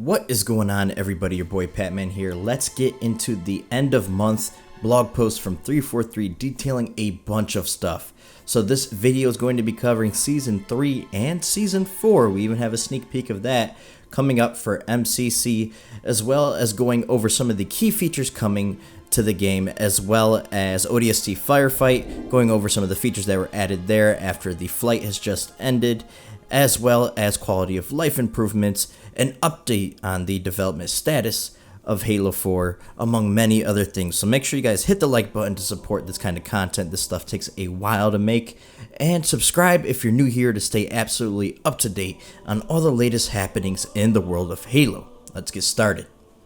What is going on, everybody? Your boy Patman here. Let's get into the end of month blog post from 343 detailing a bunch of stuff. So this video is going to be covering Season 3 and Season 4. We even have a sneak peek of that coming up for MCC, as well as going over some of the key features coming to the game, as well as ODST Firefight, going over some of the features that were added there after the flight has just ended, as well as quality of life improvements, an update on the development status of Halo 4, among many other things. So make sure you guys hit the like button to support this kind of content. This stuff takes a while to make. And subscribe if you're new here to stay absolutely up to date on all the latest happenings in the world of Halo. Let's get started.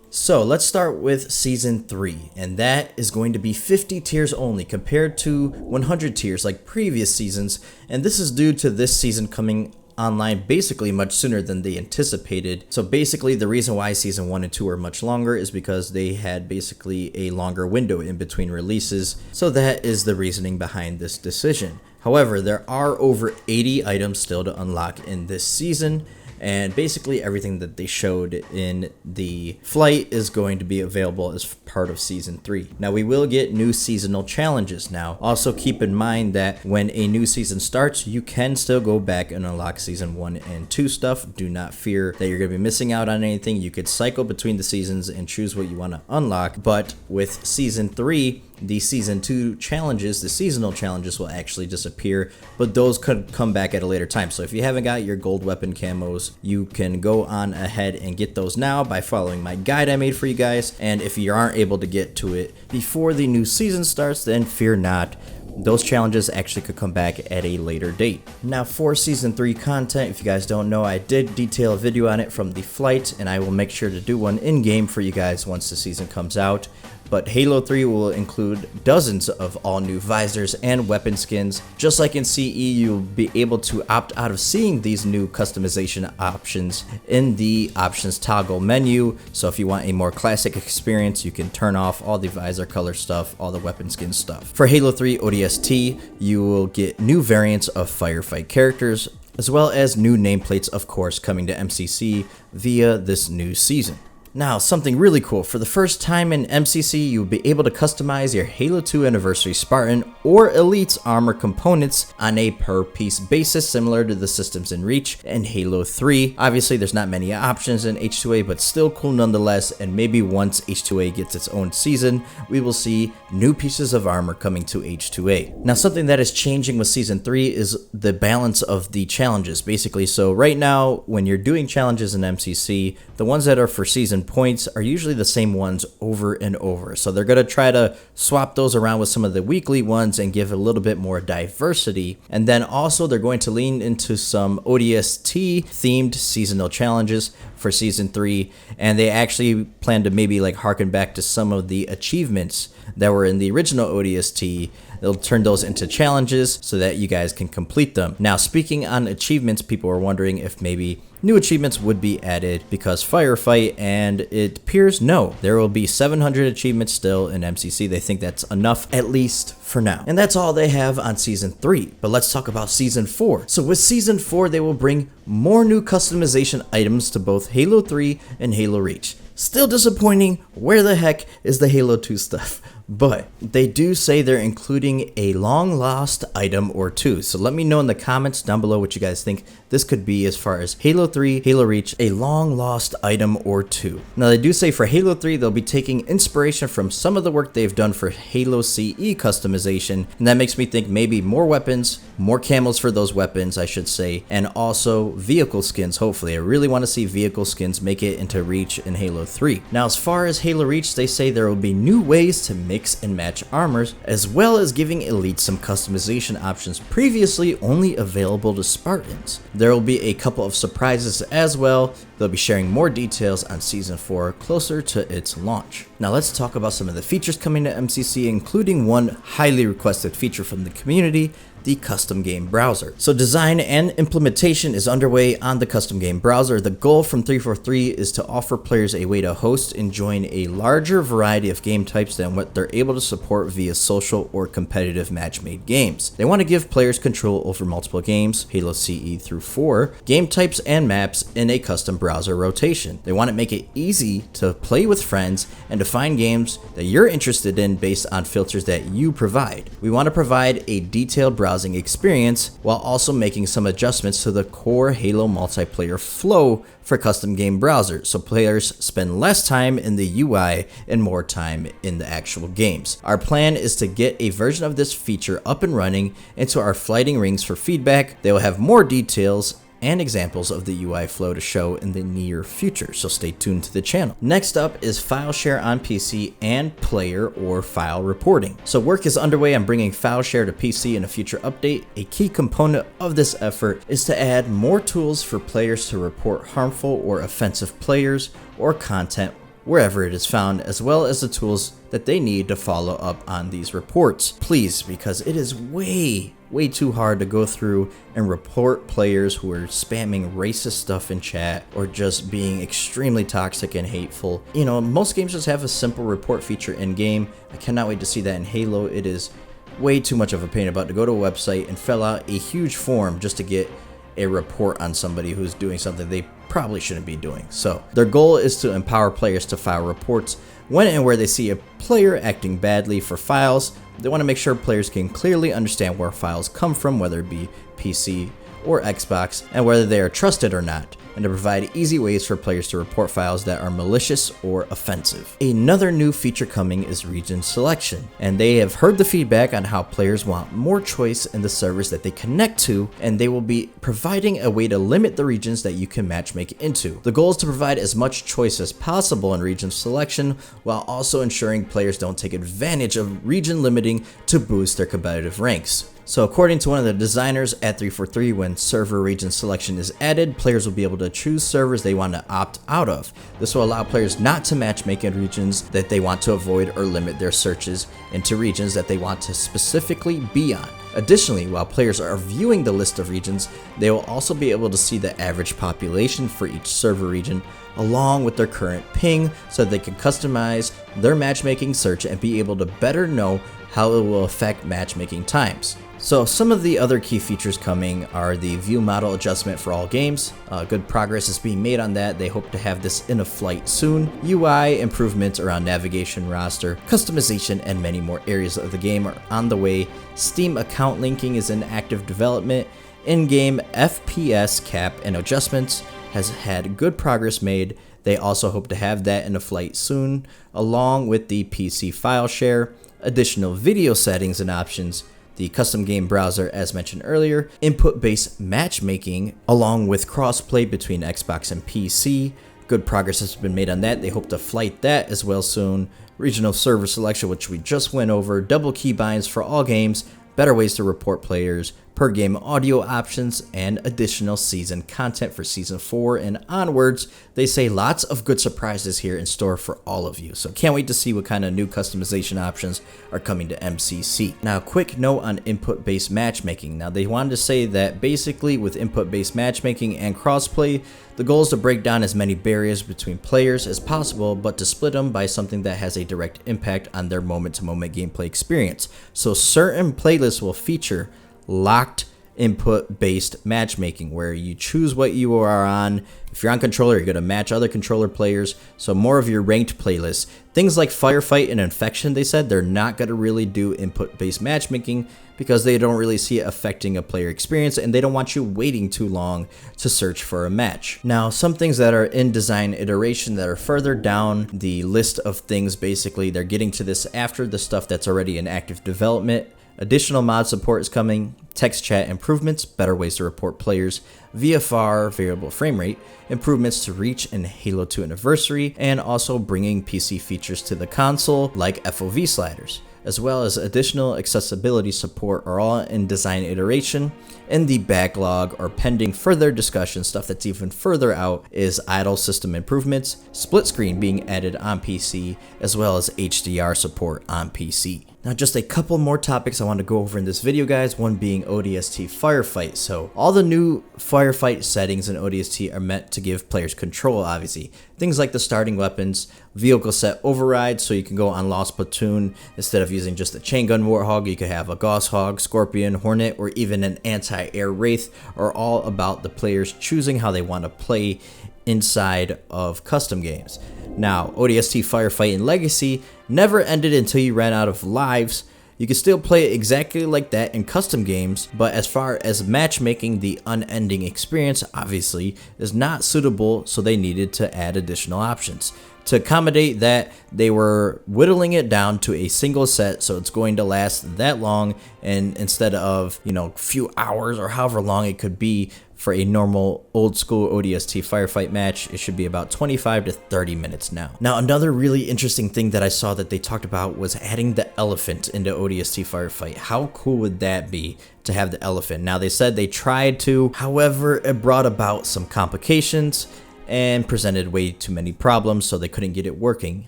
So let's start with Season 3, and that is going to be 50 tiers only compared to 100 tiers like previous seasons, and this is due to this season coming online basically much sooner than they anticipated. So basically the reason why Season 1 and 2 are much longer is because they had basically a longer window in between releases, so that is the reasoning behind this decision. However, there are over 80 items still to unlock in this season, and basically everything that they showed in the flight is going to be available as part of Season 3. Now we will get new seasonal challenges now. Also keep in mind that when a new season starts, you can still go back and unlock Season 1 and 2 stuff. Do not fear that you're going to be missing out on anything. You could cycle between the seasons and choose what you want to unlock, but with Season 3, the Season 2 challenges, the seasonal challenges, will actually disappear, but those could come back at a later time. So if you haven't got your gold weapon camos, you can go on ahead and get those now by following my guide I made for you guys. And if you aren't able to get to it before the new season starts, then fear not. Those challenges actually could come back at a later date. Now for Season 3 content, if you guys don't know, I did detail a video on it from the flight, and I will make sure to do one in-game for you guys once the season comes out. But Halo 3 will include dozens of all new visors and weapon skins. Just like in CE, you'll be able to opt out of seeing these new customization options in the options toggle menu. So if you want a more classic experience, you can turn off all the visor color stuff, all the weapon skin stuff. For Halo 3 ODST, you will get new variants of firefight characters, as well as new nameplates, of course, coming to MCC via this new season. Now, something really cool. For the first time in MCC, you'll be able to customize your Halo 2 Anniversary Spartan or Elite's armor components on a per-piece basis, similar to the systems in Reach and Halo 3. Obviously, there's not many options in H2A, but still cool nonetheless, and maybe once H2A gets its own season, we will see new pieces of armor coming to H2A. Now, something that is changing with Season 3 is the balance of the challenges, basically. So right now, when you're doing challenges in MCC, the ones that are for season points are usually the same ones over and over. So they're going to try to swap those around with some of the weekly ones and give a little bit more diversity. And then also they're going to lean into some ODST themed seasonal challenges for Season 3. And they actually plan to maybe like harken back to some of the achievements that were in the original ODST. They'll turn those into challenges so that you guys can complete them. Now, speaking on achievements, people are wondering if maybe new achievements would be added because Firefight, and it appears no. There will be 700 achievements still in MCC. They think that's enough, at least for now. And that's all they have on Season 3. But let's talk about Season 4. So with Season 4, they will bring more new customization items to both Halo 3 and Halo Reach. Still disappointing. Where the heck is the Halo 2 stuff? But they do say they're including a long lost item or two. So let me know in the comments down below what you guys think this could be as far as Halo 3, Halo Reach, a long lost item or two. Now they do say for Halo 3, they'll be taking inspiration from some of the work they've done for Halo CE customization. And that makes me think maybe more weapons, more camos for those weapons, I should say, and also vehicle skins, hopefully. I really want to see vehicle skins make it into Reach in Halo 3. Now as far as Halo Reach, they say there will be new ways to mix and match armors, as well as giving Elite some customization options previously only available to Spartans. There will be a couple of surprises as well. They'll be sharing more details on Season 4 closer to its launch. Now let's talk about some of the features coming to MCC, including one highly requested feature from the community, the custom game browser. So design and implementation is underway on the custom game browser. The goal from 343 is to offer players a way to host and join a larger variety of game types than what they're able to support via social or competitive match-made games. They want to give players control over multiple games, Halo CE through 4, game types and maps in a custom browser rotation. They want to make it easy to play with friends and to find games that you're interested in based on filters that you provide. We want to provide a detailed browsing experience while also making some adjustments to the core Halo multiplayer flow for custom game browsers, so players spend less time in the UI and more time in the actual games. Our plan is to get a version of this feature up and running into our flighting rings for feedback. They will have more details and examples of the UI flow to show in the near future, so stay tuned to the channel. Next up is file share on PC and player or file reporting. So work is underway on bringing file share to PC in a future update. A key component of this effort is to add more tools for players to report harmful or offensive players or content wherever it is found, as well as the tools that they need to follow up on these reports. Please, because it is way too hard to go through and report players who are spamming racist stuff in chat or just being extremely toxic and hateful. You know, most games just have a simple report feature in game. I cannot wait to see that in Halo. It is way too much of a pain about to go to a website and fill out a huge form just to get a report on somebody who's doing something they probably shouldn't be doing. So their goal is to empower players to file reports when and where they see a player acting badly. For files, they want to make sure players can clearly understand where files come from, whether it be PC or Xbox, and whether they are trusted or not, and to provide easy ways for players to report files that are malicious or offensive. Another new feature coming is region selection, and they have heard the feedback on how players want more choice in the servers that they connect to, and they will be providing a way to limit the regions that you can matchmake into. The goal is to provide as much choice as possible in region selection, while also ensuring players don't take advantage of region limiting to boost their competitive ranks. So according to one of the designers at 343, when server region selection is added, players will be able to choose servers they want to opt out of. This will allow players not to matchmake in regions that they want to avoid or limit their searches into regions that they want to specifically be on. Additionally, while players are viewing the list of regions, they will also be able to see the average population for each server region along with their current ping, so they can customize their matchmaking search and be able to better know how it will affect matchmaking times. So some of the other key features coming are the view model adjustment for all games. Good progress is being made on that. They hope to have this in a flight soon. UI improvements around navigation, roster, customization, and many more areas of the game are on the way. Steam account linking is in active development. In-game FPS cap and adjustments has had good progress made. They also hope to have that in a flight soon, along with the PC file share, additional video settings and options, the custom game browser as mentioned earlier, input-based matchmaking, along with crossplay between Xbox and PC. Good progress has been made on that. They hope to flight that as well soon. Regional server selection, which we just went over, double keybinds for all games, better ways to report players, per game audio options, and additional season content for season 4 and onwards. They say lots of good surprises here in store for all of you, so can't wait to see what kind of new customization options are coming to MCC. Now, quick note on input-based matchmaking. Now, they wanted to say that basically with input-based matchmaking and crossplay, the goal is to break down as many barriers between players as possible, but to split them by something that has a direct impact on their moment-to-moment gameplay experience. So certain playlists will feature locked input-based matchmaking, where you choose what you are on. If you're on controller, you're going to match other controller players, so more of your ranked playlists. Things like firefight and infection, they said they're not going to really do input-based matchmaking because they don't really see it affecting a player experience, and they don't want you waiting too long to search for a match. Now, some things that are in design iteration that are further down the list of things, basically they're getting to this after the stuff that's already in active development. Additional mod support is coming, text chat improvements, better ways to report players, VFR, variable frame rate, improvements to Reach and Halo 2 Anniversary, and also bringing PC features to the console like FOV sliders. as well as additional accessibility support are all in design iteration. In the backlog or pending further discussion, stuff that's even further out, is idle system improvements, split screen being added on PC, as well as HDR support on PC. Now just a couple more topics I want to go over in this video, guys, one being ODST firefight. So all the new firefight settings in ODST are meant to give players control, obviously. Things like the starting weapons, vehicle set override, so you can go on Lost Platoon instead of using just a chain gun Warthog, you could have a Gauss Hog, Scorpion, Hornet, or even an anti-air Wraith, are all about the players choosing how they want to play inside of custom games. Now, ODST Firefight and Legacy never ended until you ran out of lives. You can still play it exactly like that in custom games, but as far as matchmaking, the unending experience obviously is not suitable, so they needed to add additional options. To accommodate that, they were whittling it down to a single set, so it's going to last that long, and instead of, a few hours or however long it could be for a normal old school ODST firefight match, it should be about 25 to 30 minutes now. Now, another really interesting thing that I saw that they talked about was adding the elephant into ODST firefight. How cool would that be to have the elephant? Now, they said they tried to, however, it brought about some complications and presented way too many problems, so they couldn't get it working.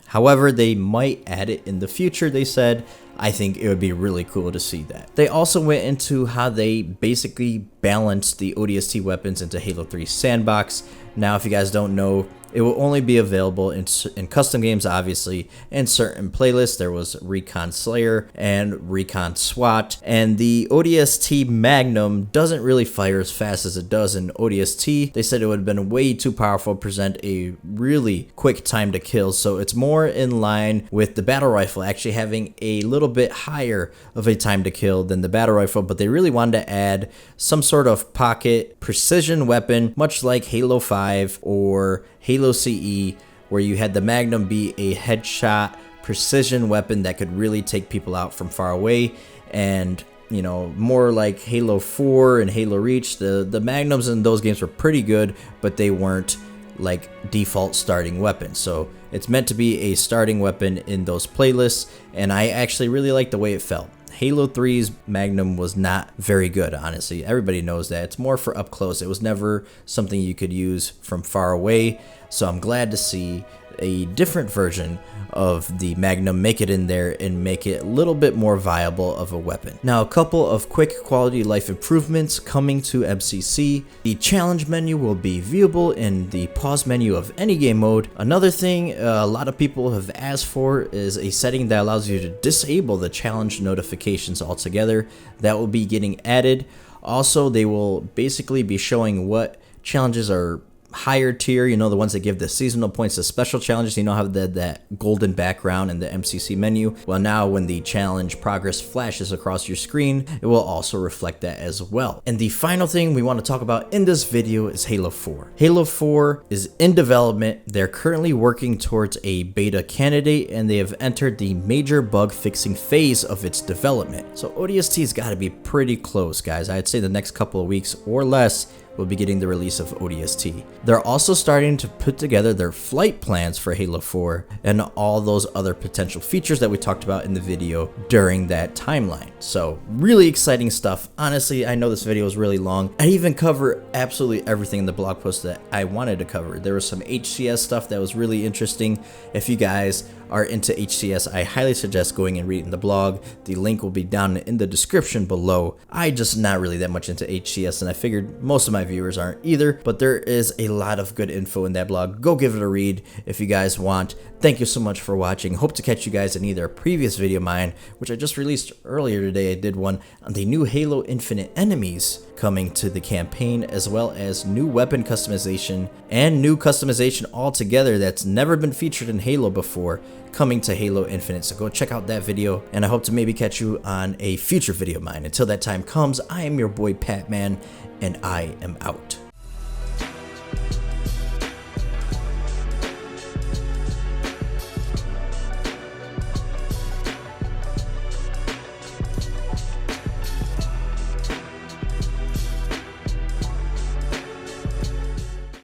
However, they might add it in the future, they said. I think it would be really cool to see that. They also went into how they basically balanced the ODST weapons into Halo 3 Sandbox. Now, if you guys don't know, it will only be available in custom games, obviously, and certain playlists. There was Recon Slayer and Recon SWAT, and the ODST Magnum doesn't really fire as fast as it does in ODST. They said it would have been way too powerful, present a really quick time to kill, so it's more in line with the battle rifle, actually having a little bit higher of a time to kill than the battle rifle, but they really wanted to add some sort of pocket precision weapon, much like Halo 5 or Halo CE, where you had the Magnum be a headshot precision weapon that could really take people out from far away. And more like Halo 4 and Halo Reach, the Magnums in those games were pretty good, but they weren't like default starting weapons. So it's meant to be a starting weapon in those playlists, and I actually really like the way it felt. Halo 3's Magnum was not very good, honestly. Everybody knows that. It's more for up close. It was never something you could use from far away. So I'm glad to see a different version of the Magnum make it in there and make it a little bit more viable of a weapon. Now, a couple of quick quality of life improvements coming to MCC. The challenge menu will be viewable in the pause menu of any game mode. Another thing a lot of people have asked for is a setting that allows you to disable the challenge notifications altogether. That will be getting added. Also, they will basically be showing what challenges are higher tier, the ones that give the seasonal points, the special challenges, how that golden background in the MCC menu. Well, now when the challenge progress flashes across your screen, it will also reflect that as well. And the final thing we want to talk about in this video is Halo 4. Halo 4 is in development. They're currently working towards a beta candidate, and they have entered the major bug fixing phase of its development. So ODST's got to be pretty close, guys. I'd say the next couple of weeks or less will be getting the release of ODST. They're also starting to put together their flight plans for Halo 4 and all those other potential features that we talked about in the video during that timeline. So really exciting stuff. Honestly, I know this video is really long. I even cover absolutely everything in the blog post that I wanted to cover. There was some HCS stuff that was really interesting. If you guys are into HCS, I highly suggest going and reading the blog. The link will be down in the description below. I just not really that much into HCS, and I figured most of my viewers aren't either, but there is a lot of good info in that blog. Go give it a read if you guys want. Thank you so much for watching. Hope to catch you guys in either a previous video of mine, which I just released earlier today. I did one on the new Halo Infinite enemies coming to the campaign, as well as new weapon customization and new customization altogether that's never been featured in Halo before, coming to Halo Infinite. So go check out that video, and I hope to maybe catch you on a future video of mine. Until that time comes, I am your boy Patman, and I am out.